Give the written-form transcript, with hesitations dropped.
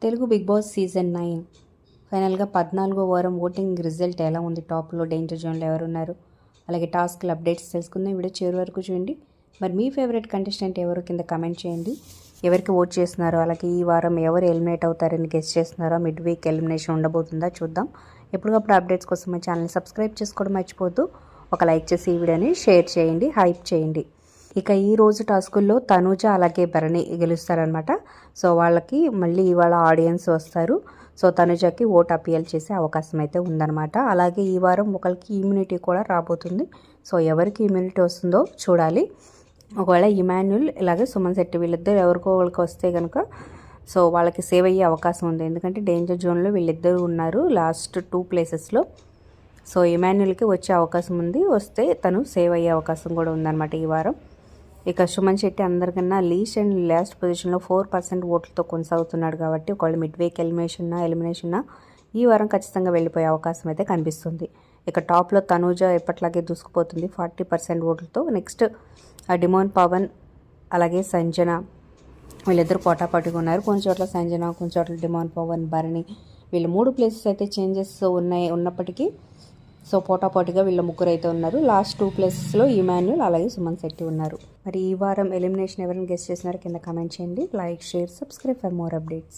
Telugu big boss season 9 ఫైనల్గా 14వ వారం voting result ఎలా ఉంది, టాప్లో డేంజర్ జోన్లో ఎవరున్నారు, అలాగే టాస్క్ల అప్డేట్స్ తెలుసుకుందాం. వీడియో చివరి వరకు చూడండి. మరి మీ ఫేవరెట్ కంటెస్టెంట్ ఎవరు కింద కమెంట్ చేయండి. ఎవరికి ఓట్ చేస్తున్నారో, అలాగే ఈ వారం ఎవరు ఎలిమినేట్ అవుతారని గెస్ చేస్తున్నారో, మిడ్ వీక్ ఎలిమినేషన్ ఉండబోతుందా చూద్దాం. ఎప్పటికప్పుడు అప్డేట్స్ కోసం మా ఛానల్ సబ్స్క్రైబ్ చేసుకోవడం మర్చిపోద్దు. ఒక లైక్ చేసి ఈ వీడియోని షేర్ చేయండి, హైప్ చేయండి. ఇక ఈ రోజు టాస్కుల్లో తనూజ అలాగే భరణి గెలుస్తారనమాట. సో వాళ్ళకి మళ్ళీ ఇవాళ ఆడియన్స్ వస్తారు. సో తనూజకి ఓట్ అపీల్ చేసే అవకాశం అయితే ఉందన్నమాట. అలాగే ఈ వారం ఒకరికి ఇమ్యూనిటీ కూడా రాబోతుంది. సో ఎవరికి ఇమ్యూనిటీ వస్తుందో చూడాలి. ఒకవేళ ఇమాన్యుల్ ఇలాగే సుమన్ శెట్టి వీళ్ళిద్దరు ఎవరికో వాళ్ళకి వస్తే కనుక సో వాళ్ళకి సేవ్ అయ్యే అవకాశం ఉంది. ఎందుకంటే డేంజర్ జోన్లో వీళ్ళిద్దరు ఉన్నారు లాస్ట్ 2 ప్లేసెస్లో. సో ఇమాన్యుల్కి వచ్చే అవకాశం ఉంది. వస్తే తను సేవ్ అయ్యే అవకాశం కూడా ఉందన్నమాట ఈ వారం. ఇక సుమన్ శెట్టి అందరికన్నా లీస్ట్ అండ్ లాస్ట్ పొజిషన్లో 4% ఓట్లతో కొనసాగుతున్నాడు. కాబట్టి ఒకవేళ మిడ్ వీక్ ఎలిమినేషన్ ఈ వారం ఖచ్చితంగా వెళ్ళిపోయే అవకాశం అయితే కనిపిస్తుంది. ఇక టాప్లో తనూజ ఎప్పట్లాగే దూసుకుపోతుంది 40% ఓట్లతో. నెక్స్ట్ డిమోన్ పవన్ అలాగే సంజన వీళ్ళిద్దరు పోటాపోటీగా ఉన్నారు. కొన్ని చోట్ల సంజన, కొన్ని చోట్ల డిమోన్ పవన్, భరణి వీళ్ళు 3 ప్లేసెస్ అయితే చేంజెస్ ఉన్నప్పటికీ సో పోటాపోటీగా వీళ్ళ ముగ్గురు అయితే ఉన్నారు. లాస్ట్ 2 ప్లేసెస్లో ఇమాన్యుల్ అలాగే సుమన్ శెట్టి ఉన్నారు. మరి ఈ వారం ఎలిమినేషన్ ఎవరైనా గెస్ట్ చేసినారో కింద కామెంట్ చేయండి. Like, share, subscribe for more updates.